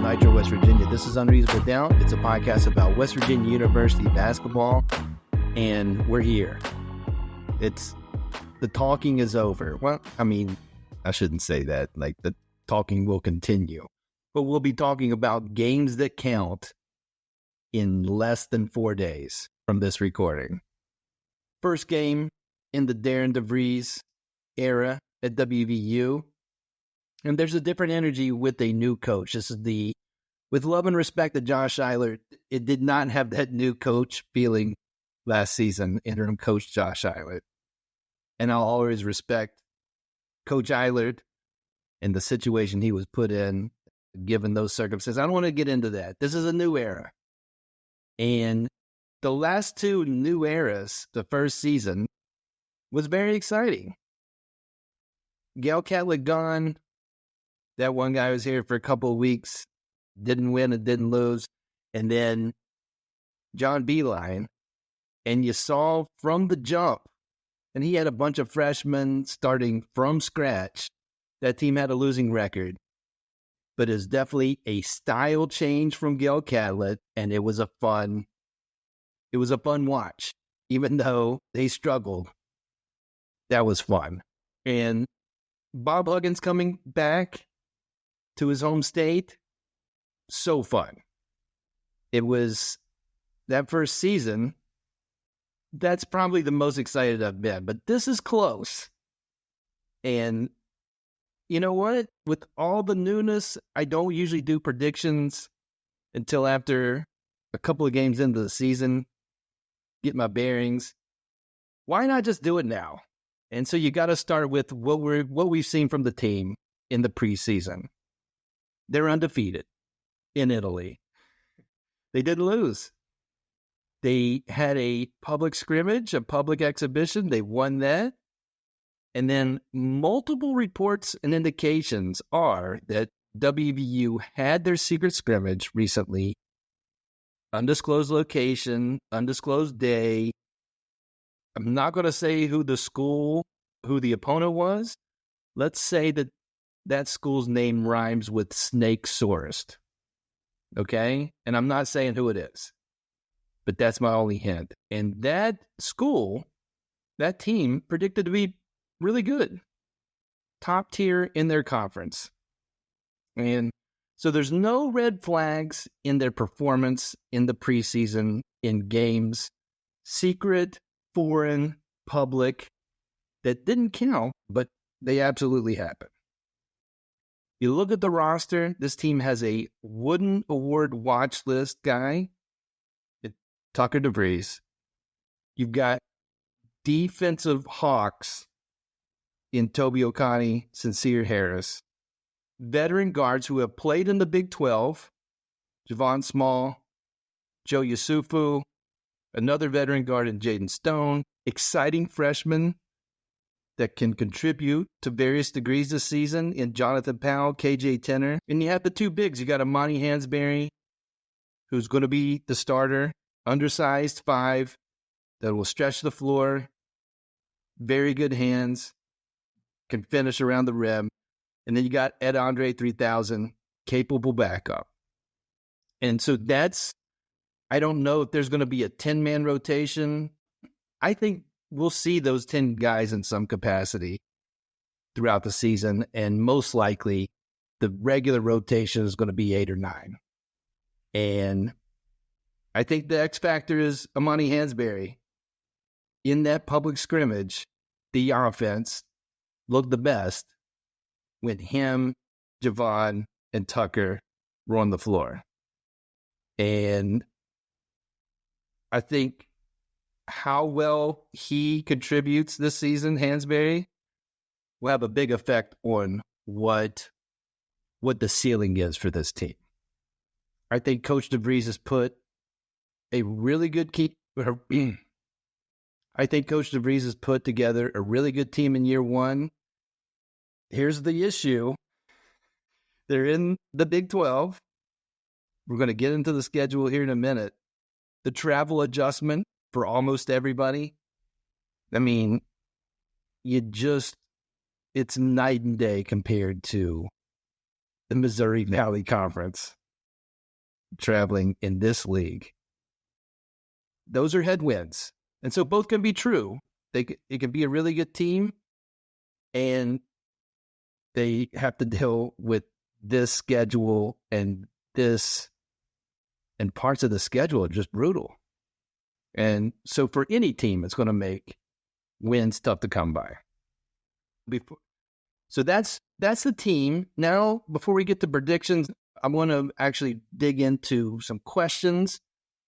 Nitro, West Virginia. This is Unreasonable Doubt. It's a podcast about West Virginia University basketball, and we're here. The talking is over. Well, I mean, I shouldn't say that. Like, the talking will continue. But we'll be talking about games that count in less than 4 days from this recording. First game in the Darren DeVries era at WVU. And there's a different energy with a new coach. With love and respect to Josh Eilert, it did not have that new coach feeling last season, interim coach Josh Eilert. And I'll always respect Coach Eilert and the situation he was put in, given those circumstances. I don't want to get into that. This is a new era. And the last two new eras, the first season, was very exciting. Gail Catlett gone. That one guy was here for a couple of weeks, didn't win and didn't lose. And then John Beeline. And you saw from the jump, and he had a bunch of freshmen starting from scratch. That team had a losing record. But it's definitely a style change from Gail Catlett, and it was a fun watch. Even though they struggled, that was fun. And Bob Huggins coming back to his home state, so fun. It was that first season, that's probably the most excited I've been. But this is close. And you know what? With all the newness, I don't usually do predictions until after a couple of games into the season, get my bearings. Why not just do it now? And so you got to start with what we've seen from the team in the preseason. They're undefeated in Italy. They didn't lose. They had a public scrimmage, a public exhibition. They won that. And then multiple reports and indications are that WVU had their secret scrimmage recently. Undisclosed location, undisclosed day. I'm not going to say who the opponent was. Let's say that school's name rhymes with Snake Sorest. Okay? And I'm not saying who it is. But that's my only hint. And that school, that team, predicted to be really good. Top tier in their conference. And so there's no red flags in their performance in the preseason, in games. Secret, foreign, public, that didn't count, but they absolutely happened. You look at the roster, this team has a Wooden Award watch list guy, Tucker DeVries. You've got defensive hawks in Toby Okani, Sincere Harris. Veteran guards who have played in the Big 12, Javon Small, Joe Yusufu, another veteran guard in Jaden Stone. Exciting freshmen that can contribute to various degrees this season in Jonathan Powell, KJ Tenner. And you have the two bigs. You got Amani Hansberry, who's going to be the starter, undersized 5, that will stretch the floor, very good hands, can finish around the rim. And then you got Ed Andre 3000, capable backup. And so I don't know if there's going to be a 10-man rotation. I think we'll see those 10 guys in some capacity throughout the season, and most likely the regular rotation is going to be 8 or 9. And I think the X factor is Amani Hansberry. In that public scrimmage, the offense looked the best when him, Javon, and Tucker were on the floor. And I think how well he contributes this season, Hansberry, will have a big effect on what the ceiling is for this team. I think Coach DeVries has put a really good I think Coach DeVries has put together a really good team in year one. Here's the issue. They're in the Big 12. We're going to get into the schedule here in a minute. The travel adjustment for almost everybody. I mean, it's night and day compared to the Missouri Valley Conference. traveling in this league. Those are headwinds. And so both can be true. It can be a really good team, and they have to deal with this schedule and parts of the schedule are just brutal. And so for any team, it's going to make wins tough to come by. So that's the team. Now, before we get to predictions, I want to actually dig into some questions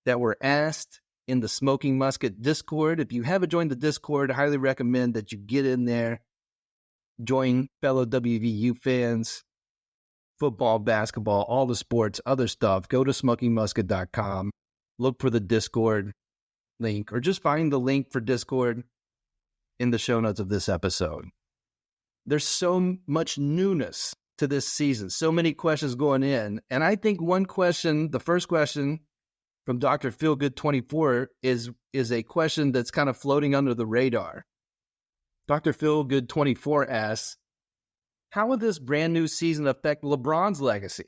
that were asked in the Smoking Musket Discord. If you haven't joined the Discord, I highly recommend that you get in there, join fellow WVU fans, football, basketball, all the sports, other stuff. Go to smokingmusket.com, look for the Discord link, or just find the link for Discord in the show notes of this episode. There's so much newness to this season, so many questions going in. And I think one question, the first question from Dr. Feelgood24 is a question that's kind of floating under the radar. Dr. Feelgood24 asks, how will this brand new season affect LeBron's legacy?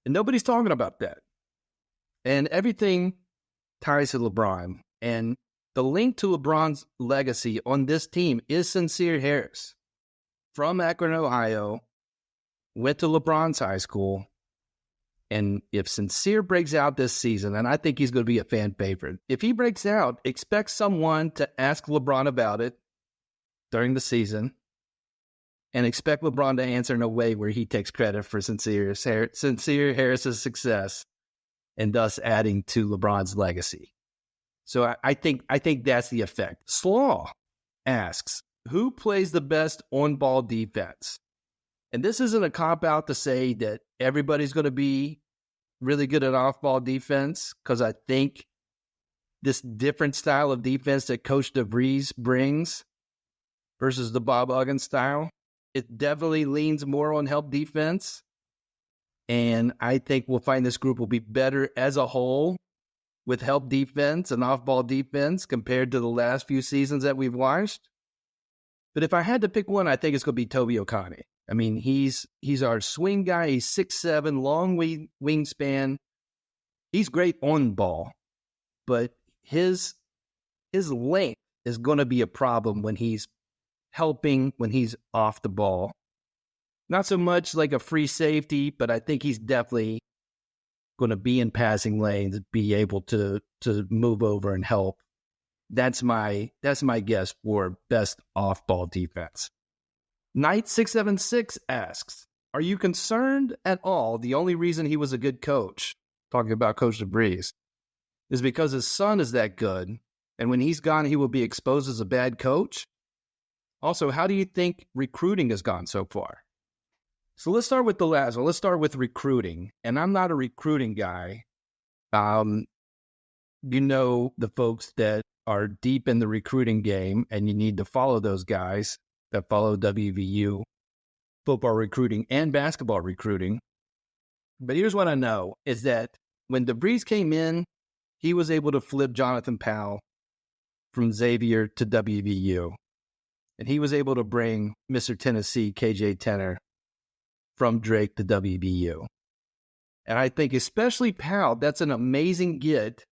And nobody's talking about that. And everything ties to LeBron. And the link to LeBron's legacy on this team is Sincere Harris. From Akron, Ohio, went to LeBron's high school. And if Sincere breaks out this season, and I think he's going to be a fan favorite, if he breaks out, expect someone to ask LeBron about it during the season, and expect LeBron to answer in a way where he takes credit for Sincere Harris's success and thus adding to LeBron's legacy. So I think that's the effect. Slaw asks, who plays the best on-ball defense? And this isn't a cop-out to say that everybody's going to be really good at off-ball defense, because I think this different style of defense that Coach DeVries brings versus the Bob Huggins style, it definitely leans more on help defense. And I think we'll find this group will be better as a whole with help defense and off-ball defense compared to the last few seasons that we've watched. But if I had to pick one, I think it's going to be Toby Okane. I mean, he's our swing guy. He's 6'7", long wingspan. He's great on ball, but his length is going to be a problem when he's helping, when he's off the ball. Not so much like a free safety, but I think he's definitely going to be in passing lanes, be able to move over and help. That's my guess for best off-ball defense. Knight676 asks, are you concerned at all the only reason he was a good coach, talking about Coach DeVries, is because his son is that good, and when he's gone, he will be exposed as a bad coach? Also, how do you think recruiting has gone so far? So let's start with the last one. Let's start with recruiting. And I'm not a recruiting guy. You know the folks that are deep in the recruiting game, and you need to follow those guys that follow WVU football recruiting and basketball recruiting. But here's what I know, is that when DeVries came in, he was able to flip Jonathan Powell from Xavier to WVU. And he was able to bring Mr. Tennessee, KJ Tenner, from Drake to WVU. And I think especially Powell, that's an amazing get.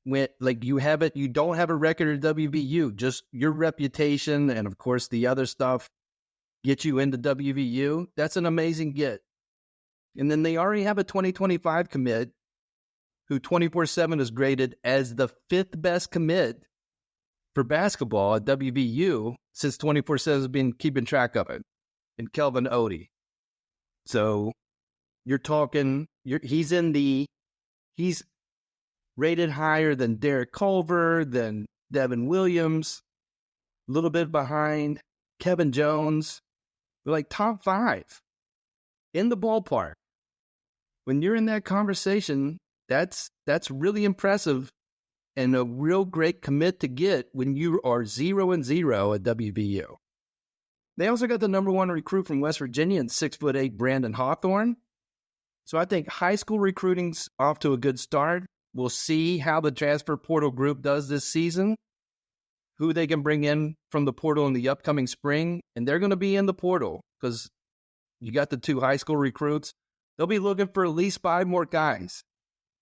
When you don't have a record at WVU, just your reputation and of course the other stuff get you into WVU. That's an amazing get. And then they already have a 2025 commit who 24/7 is graded as the 5th best commit for basketball at WVU since 24/7 has been keeping track of it, and Kelvin Odie. So you're talking, he's rated higher than Derek Culver, than Devin Williams, a little bit behind Kevin Jones. We're like top 5 in the ballpark. When you're in that conversation, that's really impressive and a real great commit to get when you are 0-0 at WVU. They also got the number 1 recruit from West Virginia and 6'8" Brandon Hawthorne. So I think high school recruiting's off to a good start. We'll see how the transfer portal group does this season, who they can bring in from the portal in the upcoming spring. And they're going to be in the portal because you got the 2 high school recruits. They'll be looking for at least 5 more guys.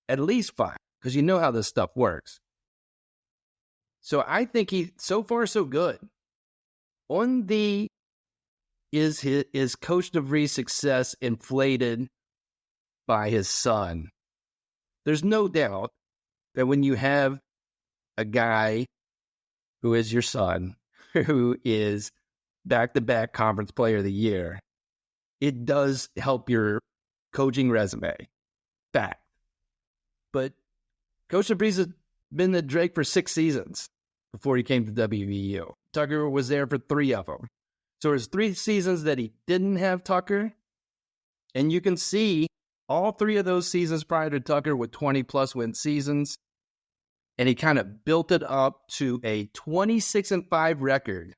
At least 5, because you know how this stuff works. So I think so far so good. Is Coach DeVries' success inflated by his son? There's no doubt that when you have a guy who is your son, who is back-to-back conference player of the year, it does help your coaching resume. Fact. But Coach DeVries has been at Drake for 6 seasons before he came to WVU. Tucker was there for 3 of them. So there's 3 seasons that he didn't have Tucker. And you can see all 3 of those seasons prior to Tucker with 20-plus win seasons. And he kind of built it up to a 26-5 record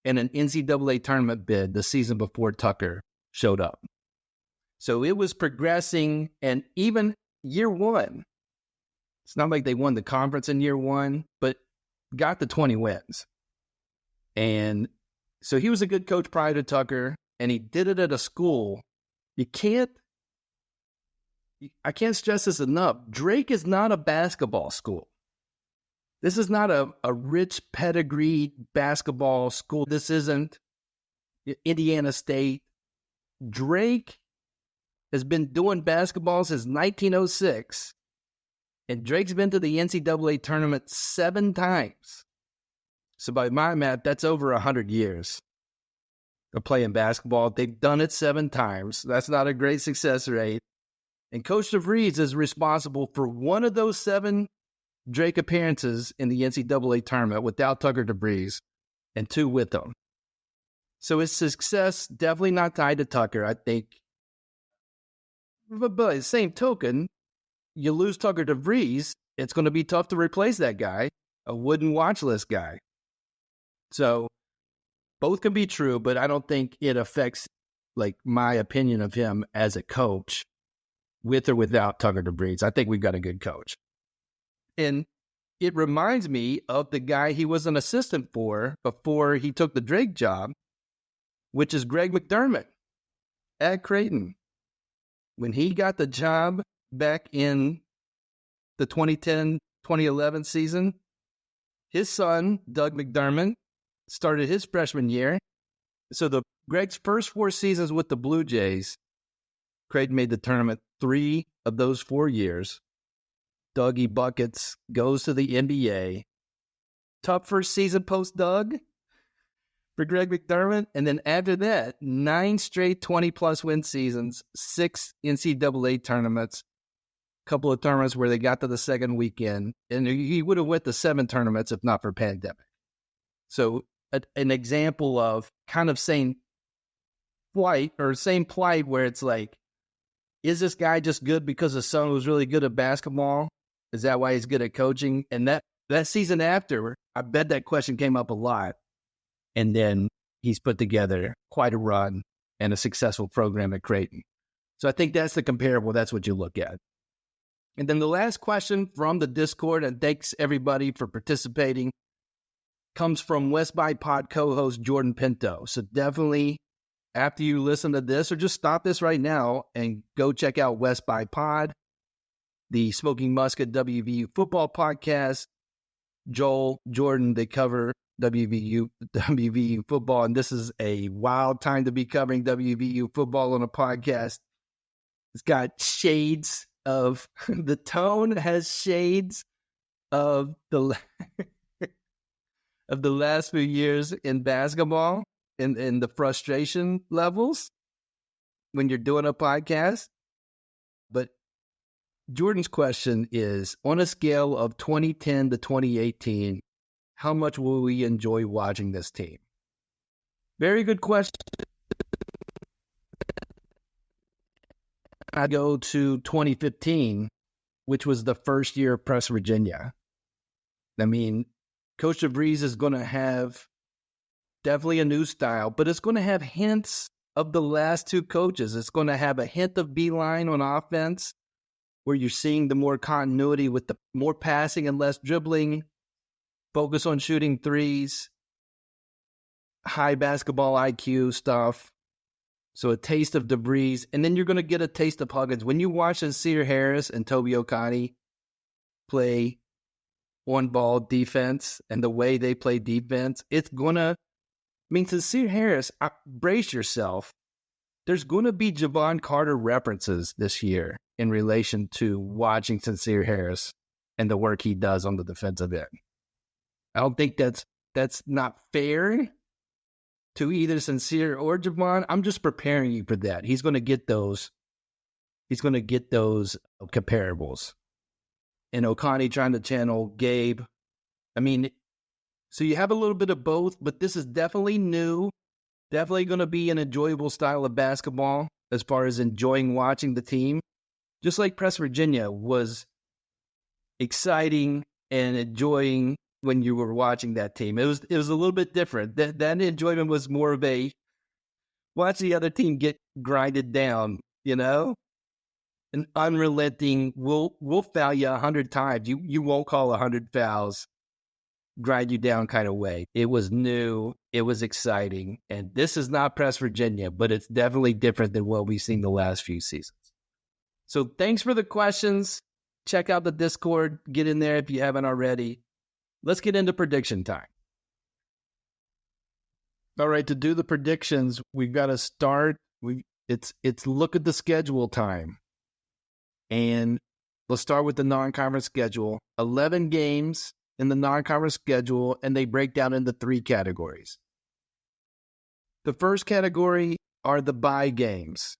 in an NCAA tournament bid the season before Tucker showed up. So it was progressing, and even year 1, it's not like they won the conference in year 1, but got the 20 wins. And so he was a good coach prior to Tucker, and he did it at a school. I can't stress this enough. Drake is not a basketball school. This is not a rich pedigree basketball school. This isn't Indiana State. Drake has been doing basketball since 1906. And Drake's been to the NCAA tournament 7 times. So by my math, that's over 100 years of playing basketball. They've done it 7 times. That's not a great success rate. And Coach DeVries is responsible for 1 of those 7 Drake appearances in the NCAA tournament without Tucker DeVries, and 2 with him. So his success definitely not tied to Tucker, I think. But by the same token, you lose Tucker DeVries, it's going to be tough to replace that guy, a wooden watch list guy. So both can be true, but I don't think it affects my opinion of him as a coach with or without Tucker DeVries. I think we've got a good coach. And it reminds me of the guy he was an assistant for before he took the Drake job, which is Greg McDermott at Creighton. When he got the job back in the 2010-2011 season, his son, Doug McDermott, started his freshman year. So Greg's first 4 seasons with the Blue Jays, Creighton made the tournament 3 of those 4 years. Dougie Buckets goes to the NBA. Tough first season post-Doug for Greg McDermott. And then after that, 9 straight 20-plus win seasons, 6 NCAA tournaments, a couple of tournaments where they got to the second weekend. And he would have went to 7 tournaments if not for pandemic. So an example of kind of same plight where it's like, is this guy just good because his son was really good at basketball? Is that why he's good at coaching? And that season after, I bet that question came up a lot. And then he's put together quite a run and a successful program at Creighton. So I think that's the comparable. That's what you look at. And then the last question from the Discord, and thanks everybody for participating, comes from West by Pod co-host Jordan Pinto. So definitely, after you listen to this, or just stop this right now and go check out West by Pod, the Smoking Musket WVU football podcast. Joel, Jordan, they cover WVU football, and this is a wild time to be covering WVU football on a podcast. It's got shades of, the tone has shades of the of the last few years in basketball, in the frustration levels when you're doing a podcast. But Jordan's question is, on a scale of 2010 to 2018, how much will we enjoy watching this team? Very good question. I go to 2015, which was the first year of Press Virginia. I mean, Coach DeVries is going to have definitely a new style, but it's going to have hints of the last 2 coaches. It's going to have a hint of Beeline on offense, where you're seeing the more continuity with the more passing and less dribbling, focus on shooting threes, high basketball IQ stuff. So a taste of DeVries, and then you're going to get a taste of Huggins. When you watch Sincere Harris and Toby Okani play on-ball defense and the way they play defense, it's going to, Sincere Harris, brace yourself. There's going to be Javon Carter references this year in relation to watching Sincere Harris and the work he does on the defensive end. I don't think that's not fair to either Sincere or Javon. I'm just preparing you for that. He's going to get those. He's going to get those comparables. And Okani trying to channel Gabe. So you have a little bit of both, but this is definitely new. Definitely going to be an enjoyable style of basketball as far as enjoying watching the team. Just like Press Virginia was exciting and enjoying when you were watching that team. It was a little bit different. That enjoyment was more of a watch the other team get grinded down, an unrelenting, we'll foul you 100 times. You won't call 100 fouls, grind you down kind of way. It was new. It was exciting. And this is not Press Virginia, but it's definitely different than what we've seen the last few seasons. So thanks for the questions. Check out the Discord. Get in there if you haven't already. Let's get into prediction time. All right, to do the predictions, we've got to start. It's look at the schedule time. And let's start with the non-conference schedule. 11 games in the non-conference schedule, and they break down into 3 categories. The first category are the bye games,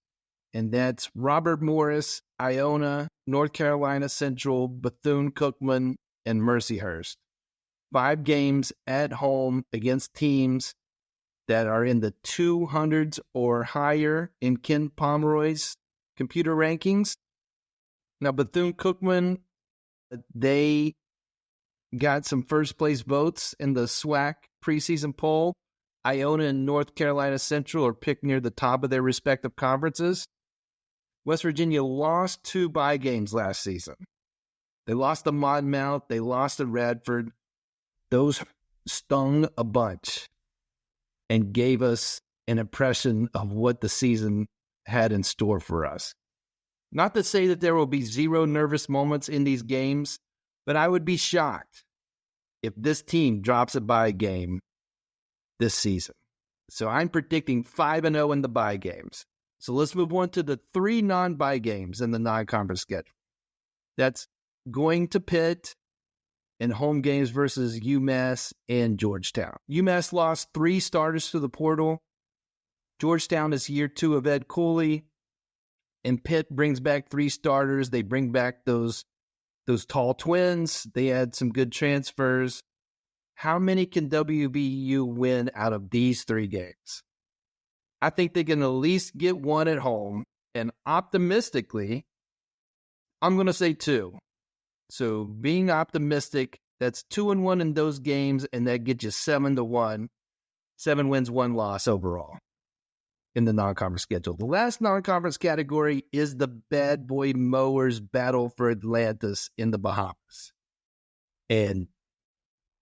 and that's Robert Morris, Iona, North Carolina Central, Bethune-Cookman, and Mercyhurst. 5 games at home against teams that are in the 200s or higher in Ken Pomeroy's computer rankings. Now, Bethune-Cookman, they got some first-place votes in the SWAC preseason poll. Iona and North Carolina Central are picked near the top of their respective conferences. West Virginia lost 2 bye games last season. They lost to Monmouth. They lost to Radford. Those stung a bunch and gave us an impression of what the season had in store for us. Not to say that there will be 0 nervous moments in these games, but I would be shocked if this team drops a bye game this season. So I'm predicting 5-0 in the bye games. So let's move on to the 3 non-bye games in the non-conference schedule. That's going to Pitt and home games versus UMass and Georgetown. UMass lost 3 starters to the portal. Georgetown is year 2 of Ed Cooley. And Pitt brings back 3 starters. They bring back those tall twins. They add some good transfers. How many can WVU win out of these 3 games? I think they can at least get 1 at home. And optimistically, I'm going to say 2. So being optimistic, that's 2-1 in those games, and that gets you 7-1. 7 wins, 1 loss overall in the non-conference schedule. The last non-conference category is the bad boy mowers battle for Atlantis in the Bahamas. And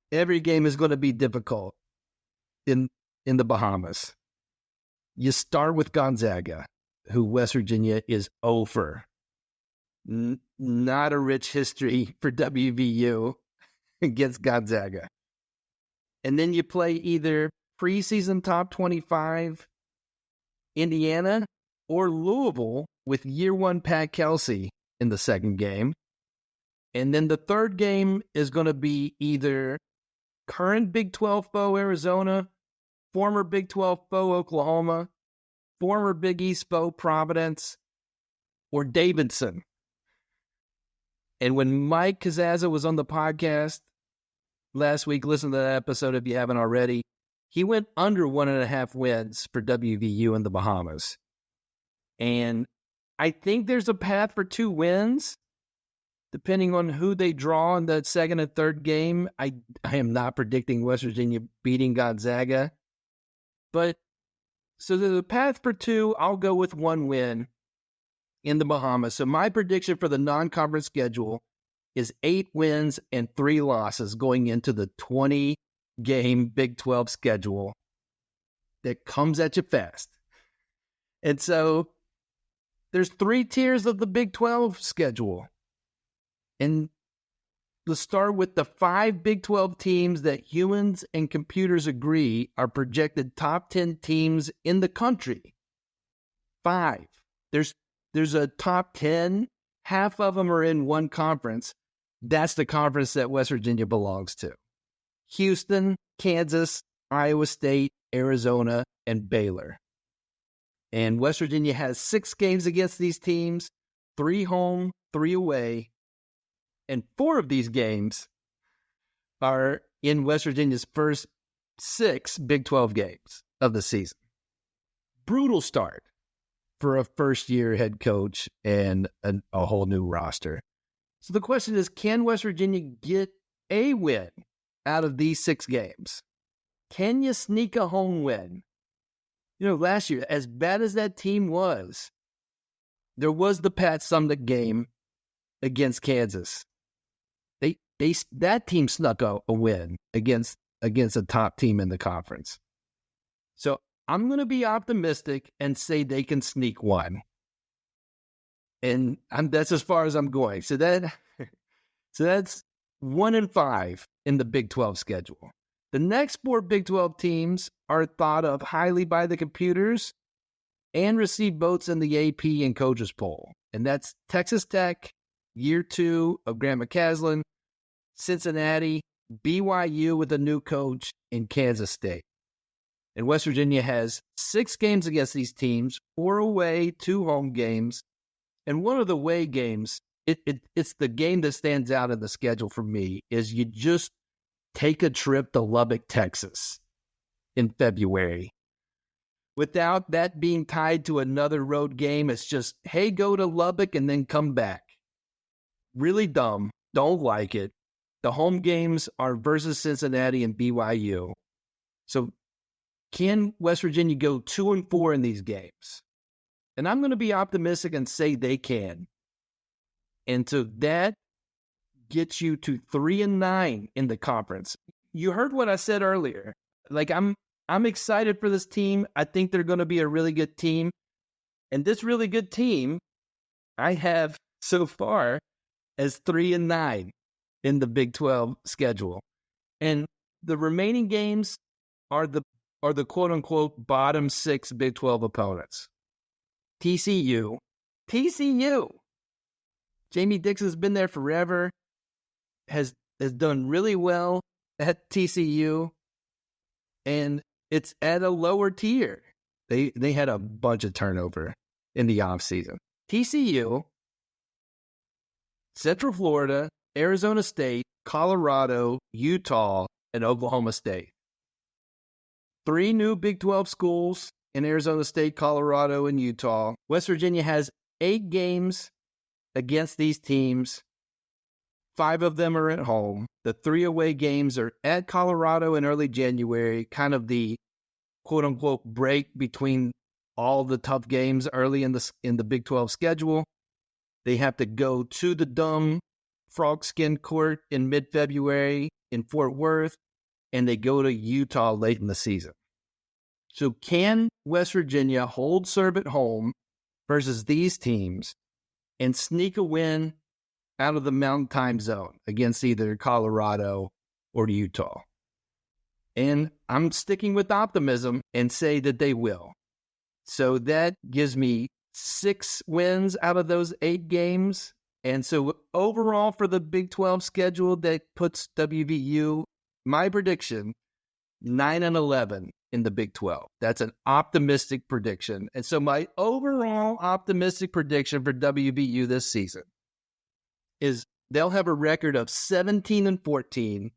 every game is going to be difficult in the Bahamas. You start with Gonzaga, who West Virginia is over. Not a rich history for WVU against Gonzaga. And then you play either preseason top 25 Indiana or Louisville with year 1 Pat Kelsey in the second game. And then the third game is going to be either current Big 12 foe Arizona, former Big 12 foe Oklahoma, former Big East foe Providence, or Davidson. And when Mike Kazaza was on the podcast last week, listen to that episode if you haven't already, he went under 1.5 wins for WVU in the Bahamas. And I think there's a path for 2 wins, depending on who they draw in the second and third game. I am not predicting West Virginia beating Gonzaga. But so there's a path for 2. I'll go with 1 win in the Bahamas. So my prediction for the non-conference schedule is 8 wins and 3 losses going into the 20-game Big 12 schedule that comes at you fast. And so there's 3 tiers of the Big 12 schedule. And let's start with the 5 Big 12 teams that humans and computers agree are projected top 10 teams in the country. 5. There's a top 10. Half of them are in one conference. That's the conference that West Virginia belongs to. Houston, Kansas, Iowa State, Arizona, and Baylor. And West Virginia has 6 games against these teams, 3 home, 3 away. And 4 of these games are in West Virginia's first 6 Big 12 games of the season. Brutal start for a first-year head coach and a whole new roster. So the question is, can West Virginia get a win out of these 6 games? Can you sneak a home win? Last year, as bad as that team was, there was the Pat Summitt game against Kansas. That team snuck a win against a top team in the conference. So I'm going to be optimistic and say they can sneak one. And that's as far as I'm going. So that's 1-5 in the Big 12 schedule. The next 4 Big 12 teams are thought of highly by the computers and receive votes in the AP and coaches poll. And that's Texas Tech, year 2 of Grant McCasland, Cincinnati, BYU with a new coach, and Kansas State. And West Virginia has 6 games against these teams, 4 away, 2 home games. And one of the away games, it's the game that stands out in the schedule for me, is you just take a trip to Lubbock, Texas in February. Without that being tied to another road game, it's just, hey, go to Lubbock and then come back. Really dumb. Don't like it. The home games are versus Cincinnati and BYU. So can West Virginia go 2-4 in these games? And I'm going to be optimistic and say they can. And so that gets you to 3-9 in the conference. You heard what I said earlier. Like, I'm excited for this team. I think they're going to be a really good team. And this really good team, I have so far as 3-9 in the Big 12 schedule. And the remaining games are the quote unquote bottom 6 Big 12 opponents. TCU. Jamie Dixon's been there forever, has done really well at TCU, and it's at a lower tier. They had a bunch of turnover in the offseason. TCU, Central Florida, Arizona State, Colorado, Utah, and Oklahoma State. 3 new Big 12 schools in Arizona State, Colorado, and Utah. West Virginia has 8 games against these teams. 5 of them are at home. The 3 away games are at Colorado in early January, kind of the quote-unquote break between all the tough games early in the Big 12 schedule. They have to go to the dumb frog skin court in mid-February in Fort Worth, and they go to Utah late in the season. So can West Virginia hold serve at home versus these teams and sneak a win out of the Mountain Time Zone against either Colorado or Utah? And I'm sticking with optimism and say that they will. So that gives me 6 wins out of those 8 games. And so overall for the Big 12 schedule, that puts WVU, my prediction, 9-11 in the Big 12. That's an optimistic prediction. And so my overall optimistic prediction for WVU this season is they'll have a record of 17-14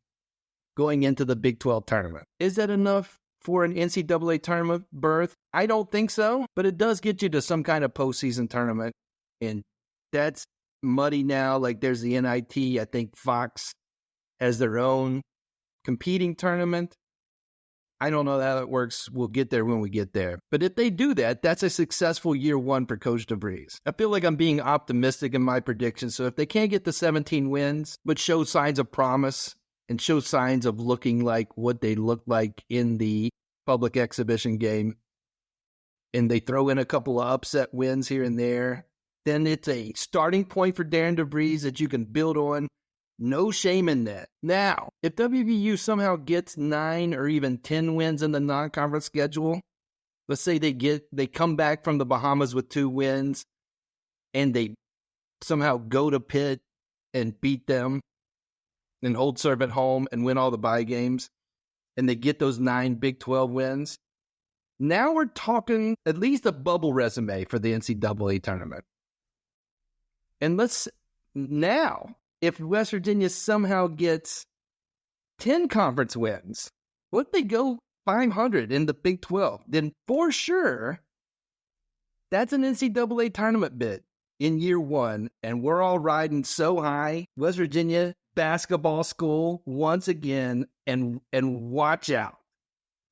going into the Big 12 tournament. Is that enough for an NCAA tournament berth? I don't think so, but it does get you to some kind of postseason tournament. And that's muddy now. Like, there's the NIT. I think Fox has their own competing tournament. I don't know how it works. We'll get there when we get there. But if they do that, that's a successful year 1 for Coach DeVries. I feel like I'm being optimistic in my prediction. So if they can't get the 17 wins, but show signs of promise and show signs of looking like what they looked like in the public exhibition game, and they throw in a couple of upset wins here and there, then it's a starting point for Darren DeVries that you can build on. No shame in that. Now, if WVU somehow gets 9 or even 10 wins in the non-conference schedule, let's say they come back from the Bahamas with 2 wins, and they somehow go to Pitt and beat them and hold serve at home and win all the bye games, and they get those 9 Big 12 wins, now we're talking at least a bubble resume for the NCAA tournament. And now, if West Virginia somehow gets 10 conference wins, what if they go 500 in the Big 12? Then for sure, that's an NCAA tournament bid in year 1, and we're all riding so high. West Virginia basketball school once again, and watch out.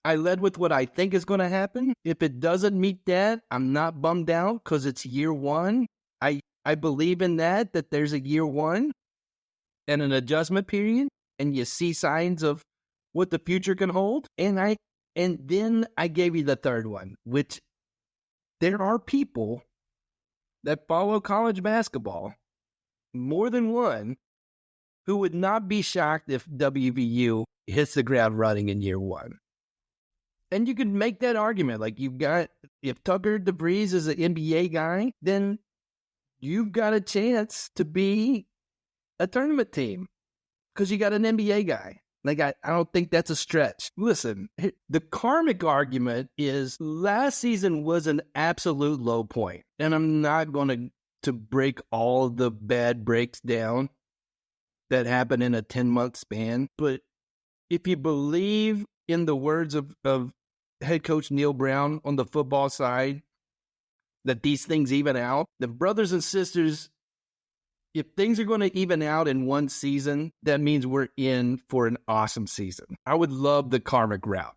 I led with what I think is going to happen. If it doesn't meet that, I'm not bummed out because it's year 1. I believe in that there's a year 1 and an adjustment period, and you see signs of what the future can hold. And then I gave you the third one, which there are people that follow college basketball, more than one, who would not be shocked if WVU hits the ground running in year 1. And you could make that argument. Like, if Tucker DeVries is an NBA guy, then you've got a chance to be a tournament team because you got an NBA guy. Like, I don't think that's a stretch. Listen, the Karmic argument is last season was an absolute low point. And I'm not going to break all the bad breaks down that happened in a 10-month span. But if you believe in the words of head coach Neil Brown on the football side, that these things even out, the brothers and sisters, if things are going to even out in one season, that means we're in for an awesome season. I would love the Karmic route.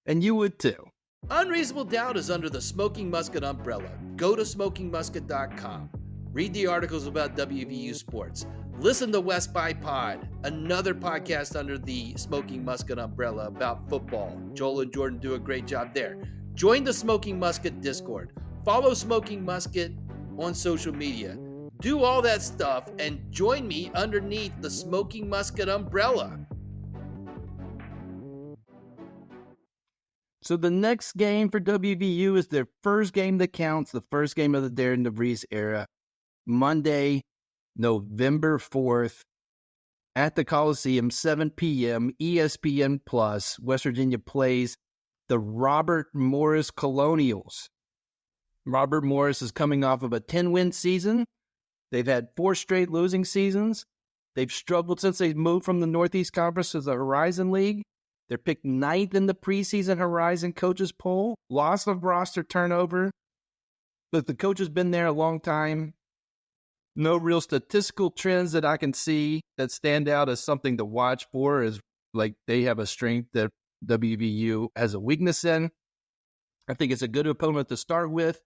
And you would too. Unreasonable Doubt is under the Smoking Musket umbrella. Go to smokingmusket.com. Read the articles about WVU sports. Listen to West by Pod, another podcast under the Smoking Musket umbrella about football. Joel and Jordan do a great job there. Join the Smoking Musket Discord. Follow Smoking Musket on social media. Do all that stuff and join me underneath the Smoking Musket umbrella. So the next game for WVU is their first game that counts, the first game of the Darren DeVries era, Monday, November 4th, at the Coliseum, 7 p.m., ESPN+. West Virginia plays the Robert Morris Colonials. Robert Morris is coming off of a 10-win season. They've had 4 straight losing seasons. They've struggled since they moved from the Northeast Conference to the Horizon League. They're picked 9th in the preseason Horizon coaches poll. Lots of roster turnover. But the coach has been there a long time. No real statistical trends that I can see that stand out as something to watch for, is like they have a strength that WVU has a weakness in. I think it's a good opponent to start with.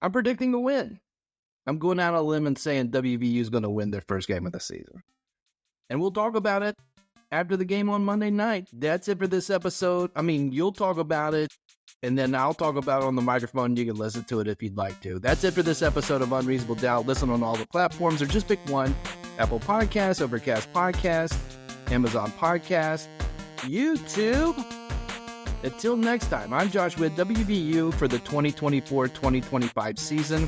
I'm predicting a win. I'm going out on a limb and saying WVU is going to win their first game of the season. And we'll talk about it after the game on Monday night. That's it for this episode. I mean, you'll talk about it, and then I'll talk about it on the microphone. You can listen to it if you'd like to. That's it for this episode of Unreasonable Doubt. Listen on all the platforms, or just pick one. Apple Podcasts, Overcast Podcast, Amazon Podcast, YouTube. Until next time, I'm Josh with WVU for the 2024-2025 season.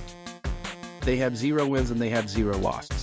They have 0 wins and they have 0 losses.